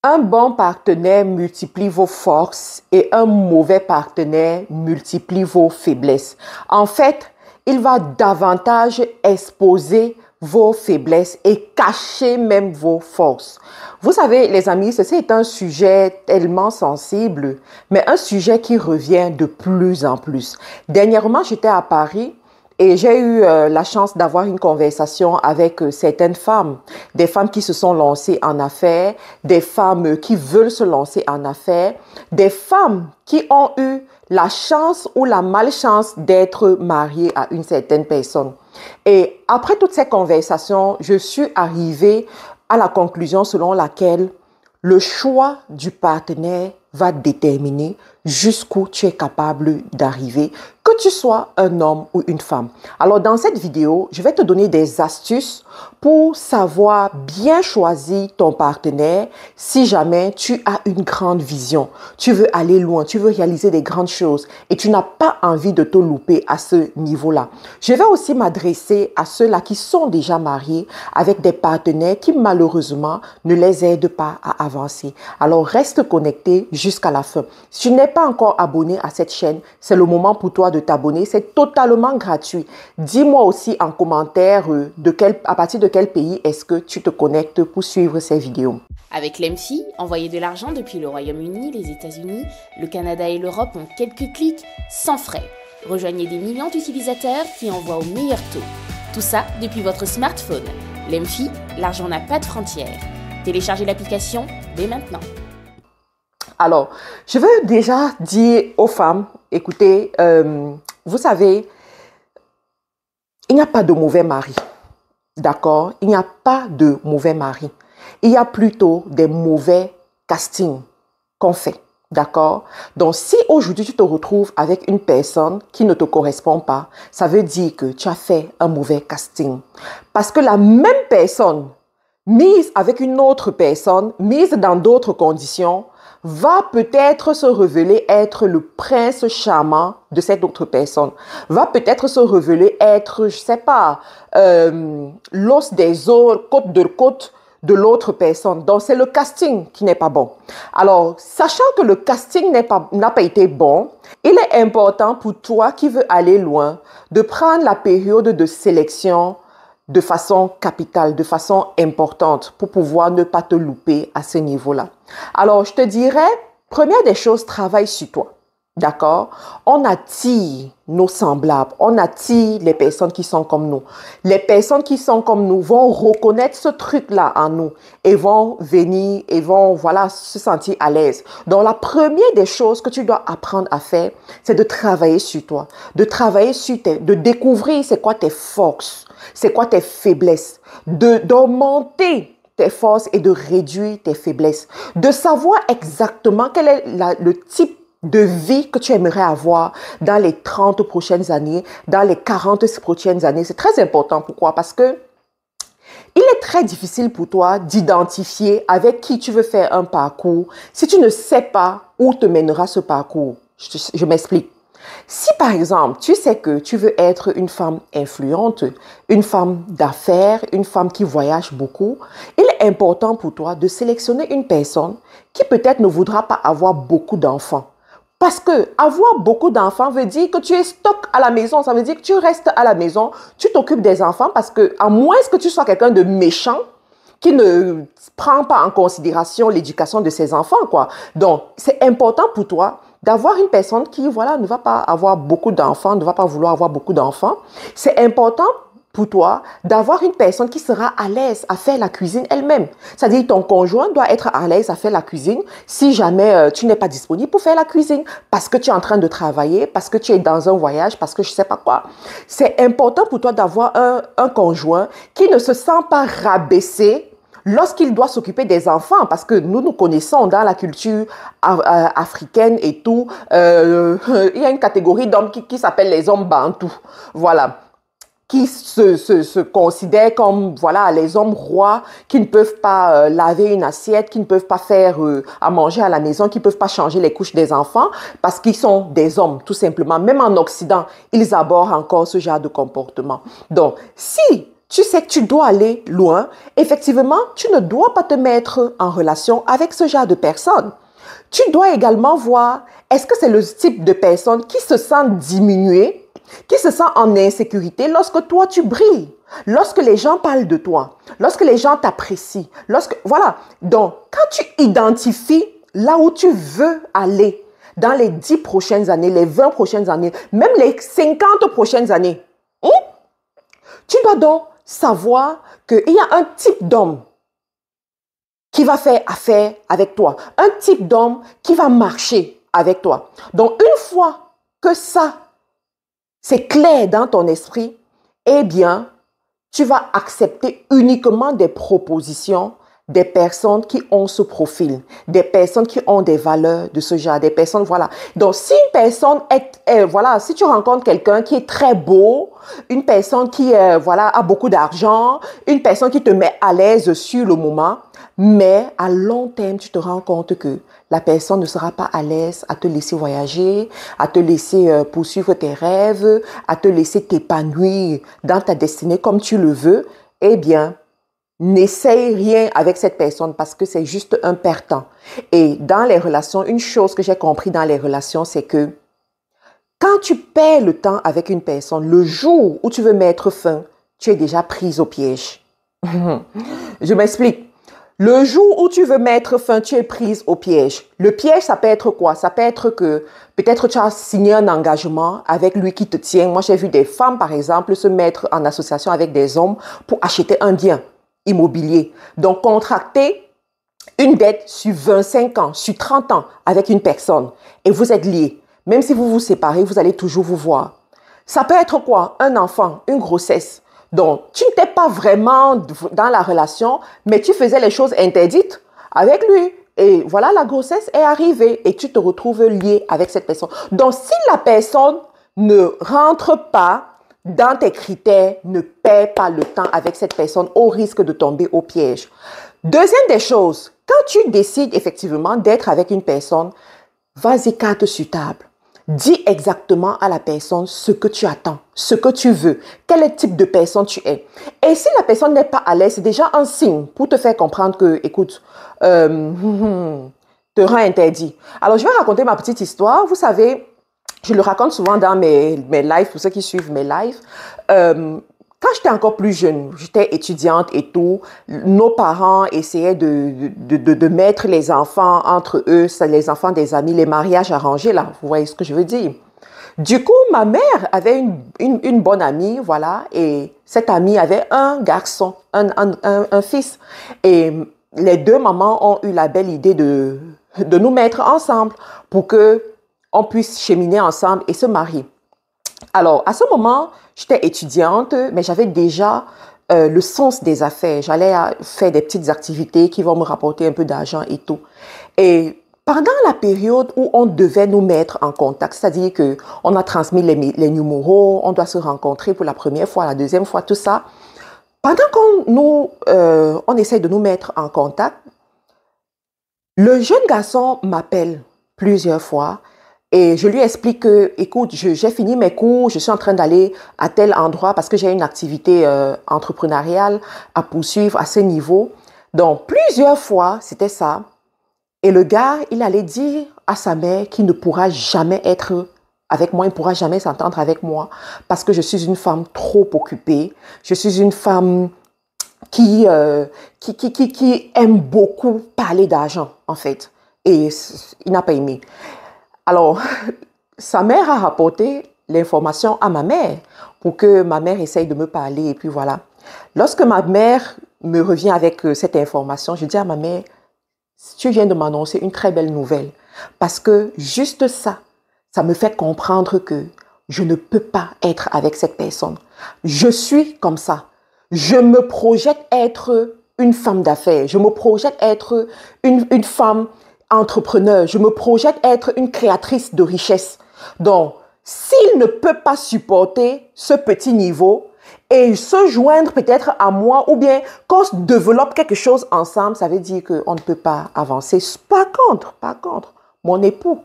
Un bon partenaire multiplie vos forces et un mauvais partenaire multiplie vos faiblesses. En fait, il va davantage exposer vos faiblesses et cacher même vos forces. Vous savez, les amis, ceci est un sujet tellement sensible, mais un sujet qui revient de plus en plus. Dernièrement, j'étais à Paris. Et j'ai eu la chance d'avoir une conversation avec certaines femmes, des femmes qui se sont lancées en affaires, des femmes qui veulent se lancer en affaires, des femmes qui ont eu la chance ou la malchance d'être mariées à une certaine personne. Et après toutes ces conversations, je suis arrivée à la conclusion selon laquelle le choix du partenaire va déterminer jusqu'où tu es capable d'arriver, que tu sois un homme ou une femme. Alors dans cette vidéo, je vais te donner des astuces pour savoir bien choisir ton partenaire si jamais tu as une grande vision, tu veux aller loin, tu veux réaliser des grandes choses et tu n'as pas envie de te louper à ce niveau-là. Je vais aussi m'adresser à ceux-là qui sont déjà mariés avec des partenaires qui malheureusement ne les aident pas à avancer. Alors reste connecté jusqu'à la fin. Si tu n'es pas encore abonné à cette chaîne, c'est le moment pour toi de t'abonner. C'est totalement gratuit. Dis-moi aussi en commentaire à partir de quel pays est-ce que tu te connectes pour suivre ces vidéos. Avec l'EMFI, envoyer de l'argent depuis le Royaume-Uni, les États-Unis, le Canada et l'Europe en quelques clics, sans frais. Rejoignez des millions d'utilisateurs qui envoient au meilleur taux. Tout ça depuis votre smartphone. L'EMFI, l'argent n'a pas de frontières. Téléchargez l'application dès maintenant. Alors, je veux déjà dire aux femmes, écoutez, vous savez, il n'y a pas de mauvais mari, d'accord? Il n'y a pas de mauvais mari. Il y a plutôt des mauvais castings qu'on fait, d'accord? Donc, si aujourd'hui tu te retrouves avec une personne qui ne te correspond pas, ça veut dire que tu as fait un mauvais casting. Parce que la même personne, mise avec une autre personne, mise dans d'autres conditions, va peut-être se révéler être le prince charmant de cette autre personne, va peut-être se révéler être, je sais pas, l'os des os, côte de l'autre personne. Donc, c'est le casting qui n'est pas bon. Alors, sachant que le casting n'a pas été bon, il est important pour toi qui veux aller loin de prendre la période de sélection de façon capitale, de façon importante pour pouvoir ne pas te louper à ce niveau-là. Alors, je te dirais, première des choses, travaille sur toi. D'accord? On attire nos semblables, on attire les personnes qui sont comme nous. Les personnes qui sont comme nous vont reconnaître ce truc-là en nous et vont venir et vont, voilà, se sentir à l'aise. Donc, la première des choses que tu dois apprendre à faire, c'est de travailler sur toi, de travailler sur de découvrir c'est quoi tes forces, c'est quoi tes faiblesses, d'augmenter tes forces et de réduire tes faiblesses, de savoir exactement quel est le type de vie que tu aimerais avoir dans les 30 prochaines années, dans les 40 prochaines années. C'est très important. Pourquoi? Parce que il est très difficile pour toi d'identifier avec qui tu veux faire un parcours si tu ne sais pas où te mènera ce parcours. Je m'explique. Si par exemple, tu sais que tu veux être une femme influente, une femme d'affaires, une femme qui voyage beaucoup, il est important pour toi de sélectionner une personne qui peut-être ne voudra pas avoir beaucoup d'enfants. Parce que avoir beaucoup d'enfants veut dire que tu es stock à la maison. Ça veut dire que tu restes à la maison, tu t'occupes des enfants parce que, à moins que tu sois quelqu'un de méchant, qui ne prend pas en considération l'éducation de ses enfants, quoi. Donc, c'est important pour toi d'avoir une personne qui, voilà, ne va pas avoir beaucoup d'enfants, ne va pas vouloir avoir beaucoup d'enfants. C'est important pour toi d'avoir une personne qui sera à l'aise à faire la cuisine elle-même. C'est-à-dire ton conjoint doit être à l'aise à faire la cuisine si jamais tu n'es pas disponible pour faire la cuisine parce que tu es en train de travailler, parce que tu es dans un voyage, parce que je ne sais pas quoi. C'est important pour toi d'avoir un conjoint qui ne se sent pas rabaissé lorsqu'il doit s'occuper des enfants, parce que nous connaissons dans la culture africaine et tout, il y a une catégorie d'hommes qui s'appelle les hommes bantous. Voilà. Qui se considèrent comme, voilà, les hommes rois, qui ne peuvent pas laver une assiette, qui ne peuvent pas faire à manger à la maison, qui ne peuvent pas changer les couches des enfants, parce qu'ils sont des hommes, tout simplement. Même en Occident, ils abordent encore ce genre de comportement. Donc, si tu sais que tu dois aller loin, effectivement, tu ne dois pas te mettre en relation avec ce genre de personnes. Tu dois également voir, est-ce que c'est le type de personne qui se sent diminuée, qui se sent en insécurité lorsque toi tu brilles, lorsque les gens parlent de toi, lorsque les gens t'apprécient, voilà. Donc, quand tu identifies là où tu veux aller dans les 10 prochaines années, les 20 prochaines années, même les 50 prochaines années, tu dois donc savoir qu'il y a un type d'homme qui va faire affaire avec toi, un type d'homme qui va marcher avec toi. Donc, une fois que ça, c'est clair dans ton esprit, eh bien, tu vas accepter uniquement des propositions des personnes qui ont ce profil, des personnes qui ont des valeurs de ce genre, des personnes, voilà. Donc, si une personne voilà, si tu rencontres quelqu'un qui est très beau, une personne qui, voilà, a beaucoup d'argent, une personne qui te met à l'aise sur le moment, mais à long terme, tu te rends compte que la personne ne sera pas à l'aise à te laisser voyager, à te laisser poursuivre tes rêves, à te laisser t'épanouir dans ta destinée comme tu le veux, eh bien, n'essaye rien avec cette personne parce que c'est juste un perdant. Et dans les relations, une chose que j'ai compris dans les relations, c'est que quand tu perds le temps avec une personne, le jour où tu veux mettre fin, tu es déjà prise au piège. Je m'explique. Le jour où tu veux mettre fin, tu es prise au piège. Le piège, ça peut être quoi? Ça peut être que peut-être tu as signé un engagement avec lui qui te tient. Moi, j'ai vu des femmes, par exemple, se mettre en association avec des hommes pour acheter un bien immobilier. Donc, contracter une dette sur 25 ans, sur 30 ans avec une personne et vous êtes liés. Même si vous vous séparez, vous allez toujours vous voir. Ça peut être quoi? Un enfant, une grossesse. Donc, tu n'étais pas vraiment dans la relation, mais tu faisais les choses interdites avec lui. Et voilà, la grossesse est arrivée et tu te retrouves lié avec cette personne. Donc, si la personne ne rentre pas dans tes critères, ne perds pas le temps avec cette personne au risque de tomber au piège. Deuxième des choses, quand tu décides effectivement d'être avec une personne, vas-y carte sur table. Dis exactement à la personne ce que tu attends, ce que tu veux, quel type de personne tu es. Et si la personne n'est pas à l'aise, c'est déjà un signe pour te faire comprendre que, écoute, te rend interdit. Alors, je vais raconter ma petite histoire. Vous savez, je le raconte souvent dans mes lives, pour ceux qui suivent mes lives. Quand j'étais encore plus jeune, j'étais étudiante et tout, nos parents essayaient de mettre les enfants entre eux, les enfants des amis, les mariages arrangés, là, vous voyez ce que je veux dire. Du coup, ma mère avait une bonne amie, voilà, et cette amie avait un garçon, un fils. Et les deux mamans ont eu la belle idée de nous mettre ensemble pour que on puisse cheminer ensemble et se marier. Alors, à ce moment, j'étais étudiante, mais j'avais déjà le sens des affaires. J'allais faire des petites activités qui vont me rapporter un peu d'argent et tout. Et pendant la période où on devait nous mettre en contact, c'est-à-dire qu'on a transmis les numéros, on doit se rencontrer pour la première fois, la deuxième fois, tout ça. Pendant on essaie de nous mettre en contact, le jeune garçon m'appelle plusieurs fois. Et je lui explique que, écoute, j'ai fini mes cours, je suis en train d'aller à tel endroit parce que j'ai une activité entrepreneuriale à poursuivre à ce niveau. Donc, plusieurs fois, c'était ça. Et le gars, il allait dire à sa mère qu'il ne pourra jamais être avec moi, il ne pourra jamais s'entendre avec moi parce que je suis une femme trop occupée. Je suis une femme qui aime beaucoup parler d'argent, en fait. Et il n'a pas aimé. Alors, sa mère a rapporté l'information à ma mère pour que ma mère essaye de me parler et puis voilà. Lorsque ma mère me revient avec cette information, je dis à ma mère, tu viens de m'annoncer une très belle nouvelle parce que juste ça, ça me fait comprendre que je ne peux pas être avec cette personne. Je suis comme ça. Je me projette être une femme d'affaires. Je me projette être une femme entrepreneur, je me projette être une créatrice de richesse. Donc, s'il ne peut pas supporter ce petit niveau et se joindre peut-être à moi ou bien qu'on développe quelque chose ensemble, ça veut dire qu'on ne peut pas avancer. Par contre, mon époux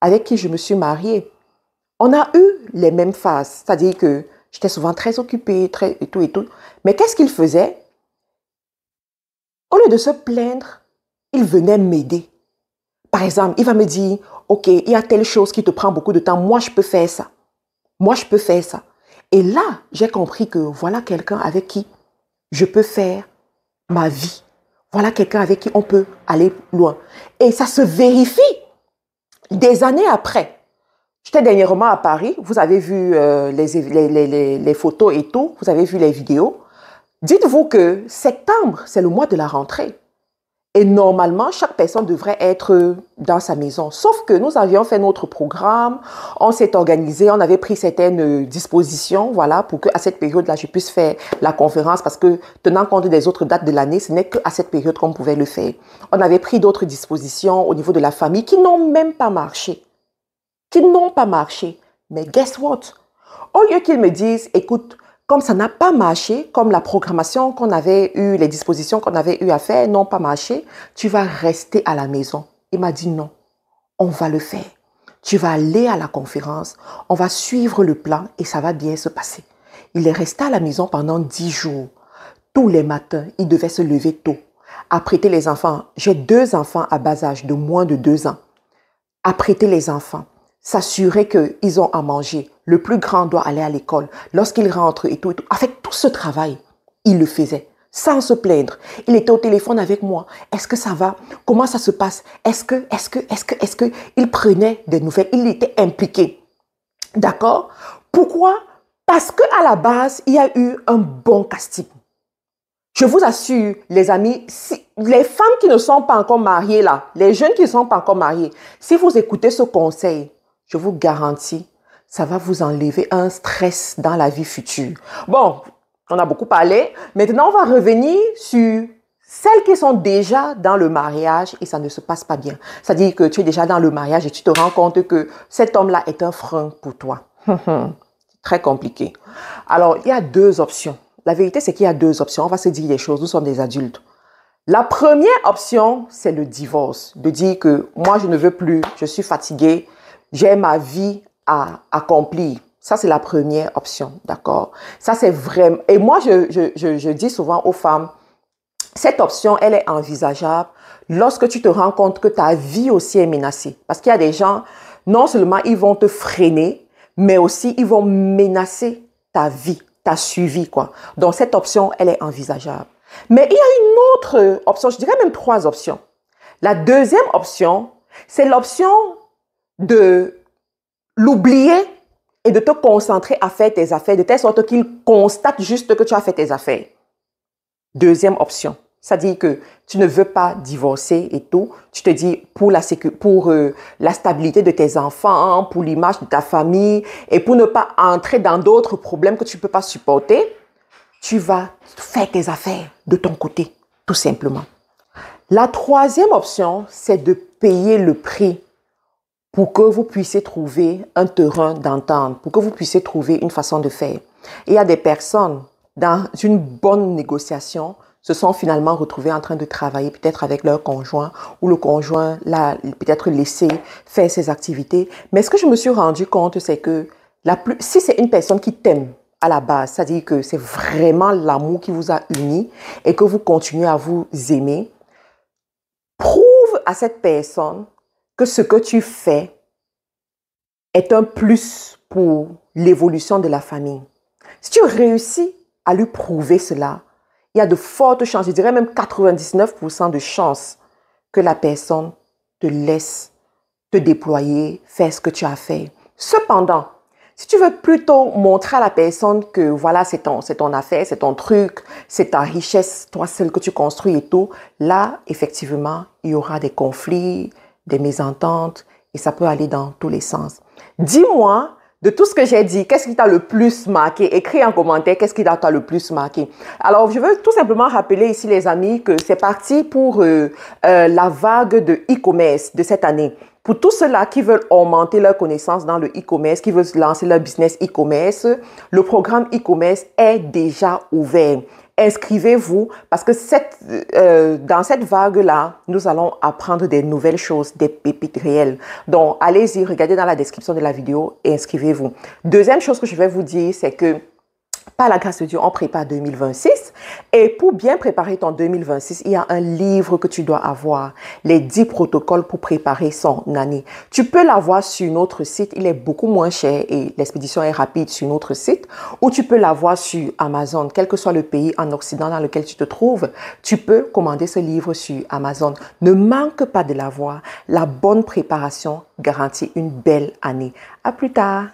avec qui je me suis mariée, on a eu les mêmes phases. C'est-à-dire que J'étais souvent très occupée, et tout et tout. Mais qu'est-ce qu'il faisait? Au lieu de se plaindre, il venait m'aider. Par exemple, il va me dire, OK, il y a telle chose qui te prend beaucoup de temps. Moi, je peux faire ça. Moi, je peux faire ça. Et là, j'ai compris que voilà quelqu'un avec qui je peux faire ma vie. Voilà quelqu'un avec qui on peut aller loin. Et ça se vérifie des années après. J'étais dernièrement à Paris. Vous avez vu les photos et tout. Vous avez vu les vidéos. Dites-vous que septembre, c'est le mois de la rentrée. Et normalement, chaque personne devrait être dans sa maison. Sauf que nous avions fait notre programme, on s'est organisé, on avait pris certaines dispositions, voilà, pour qu'à cette période-là, je puisse faire la conférence parce que tenant compte des autres dates de l'année, ce n'est qu'à cette période qu'on pouvait le faire. On avait pris d'autres dispositions au niveau de la famille qui n'ont même pas marché. Qui n'ont pas marché. Mais guess what? Au lieu qu'ils me disent, écoute, comme ça n'a pas marché, comme la programmation qu'on avait eue, les dispositions qu'on avait eu à faire n'ont pas marché, tu vas rester à la maison. Il m'a dit non, on va le faire. Tu vas aller à la conférence, on va suivre le plan et ça va bien se passer. Il est resté à la maison pendant 10 jours. Tous les matins, il devait se lever tôt, apprêter les enfants. J'ai 2 enfants à bas âge, de moins de 2 ans. Apprêter les enfants. S'assurer qu'ils ont à manger. Le plus grand doit aller à l'école. Lorsqu'il rentre et tout. Avec tout ce travail, il le faisait sans se plaindre. Il était au téléphone avec moi. Est-ce que ça va? Comment ça se passe? Est-ce que il prenait des nouvelles? Il était impliqué. D'accord? Pourquoi? Parce qu'à la base, il y a eu un bon casting. Je vous assure, les amis, les femmes qui ne sont pas encore mariées là, les jeunes qui ne sont pas encore mariés, si vous écoutez ce conseil, je vous garantis, ça va vous enlever un stress dans la vie future. Bon, on a beaucoup parlé. Maintenant, on va revenir sur celles qui sont déjà dans le mariage et ça ne se passe pas bien. C'est-à-dire que tu es déjà dans le mariage et tu te rends compte que cet homme-là est un frein pour toi. C'est très compliqué. Alors, il y a 2 options. La vérité, c'est qu'il y a 2 options. On va se dire les choses. Nous sommes des adultes. La première option, c'est le divorce. De dire que moi, je ne veux plus, je suis fatiguée. J'ai ma vie à accomplir. Ça, c'est la première option, d'accord? Ça, c'est vraiment... Et moi, je dis souvent aux femmes, cette option, elle est envisageable lorsque tu te rends compte que ta vie aussi est menacée. Parce qu'il y a des gens, non seulement ils vont te freiner, mais aussi ils vont menacer ta vie, ta survie, quoi. Donc, cette option, elle est envisageable. Mais il y a une autre option, je dirais même 3 options. La deuxième option, c'est l'option de l'oublier et de te concentrer à faire tes affaires de telle sorte qu'il constate juste que tu as fait tes affaires. Deuxième option, c'est-à-dire que tu ne veux pas divorcer et tout. Tu te dis pour la stabilité de tes enfants, pour l'image de ta famille et pour ne pas entrer dans d'autres problèmes que tu ne peux pas supporter, tu vas faire tes affaires de ton côté, tout simplement. La troisième option, c'est de payer le prix pour que vous puissiez trouver un terrain d'entente, pour que vous puissiez trouver une façon de faire. Il y a des personnes, dans une bonne négociation, se sont finalement retrouvées en train de travailler peut-être avec leur conjoint ou le conjoint l'a peut-être laissé faire ses activités. Mais ce que je me suis rendu compte, c'est que si c'est une personne qui t'aime à la base, c'est-à-dire que c'est vraiment l'amour qui vous a unis et que vous continuez à vous aimer, prouve à cette personne que ce que tu fais est un plus pour l'évolution de la famille. Si tu réussis à lui prouver cela, il y a de fortes chances, je dirais même 99% de chances que la personne te laisse te déployer, faire ce que tu as fait. Cependant, si tu veux plutôt montrer à la personne que voilà, c'est ton affaire, c'est ton truc, c'est ta richesse, toi, celle que tu construis et tout, là, effectivement, il y aura des conflits, des mésententes et ça peut aller dans tous les sens. Dis-moi, de tout ce que j'ai dit, qu'est-ce qui t'a le plus marqué? Écris en commentaire, qu'est-ce qui t'a le plus marqué? Alors, je veux tout simplement rappeler ici, les amis, que c'est parti pour la vague de e-commerce de cette année. Pour tous ceux-là qui veulent augmenter leurs connaissances dans le e-commerce, qui veulent lancer leur business e-commerce, le programme e-commerce est déjà ouvert. Inscrivez-vous parce que dans cette vague-là, nous allons apprendre des nouvelles choses, des pépites réelles. Donc, allez-y, regardez dans la description de la vidéo et inscrivez-vous. Deuxième chose que je vais vous dire, c'est que par la grâce de Dieu, on prépare 2026. Et pour bien préparer ton 2026, il y a un livre que tu dois avoir, les 10 protocoles pour préparer son année. Tu peux l'avoir sur notre site, il est beaucoup moins cher et l'expédition est rapide sur notre site, ou tu peux l'avoir sur Amazon, quel que soit le pays en Occident dans lequel tu te trouves, tu peux commander ce livre sur Amazon. Ne manque pas de l'avoir. La bonne préparation garantit une belle année. À plus tard.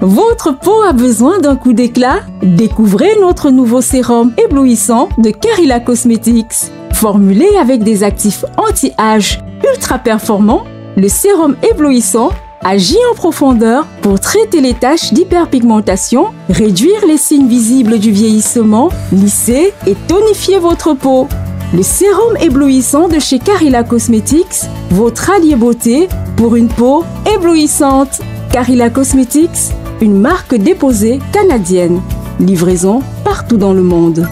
Votre peau a besoin d'un coup d'éclat? Découvrez notre nouveau sérum éblouissant de Carilla Cosmetics. Formulé avec des actifs anti-âge ultra performants, le sérum éblouissant agit en profondeur pour traiter les taches d'hyperpigmentation, réduire les signes visibles du vieillissement, lisser et tonifier votre peau. Le sérum éblouissant de chez Carilla Cosmetics, votre allié beauté pour une peau éblouissante. Carilla Cosmetics, une marque déposée canadienne. Livraison partout dans le monde.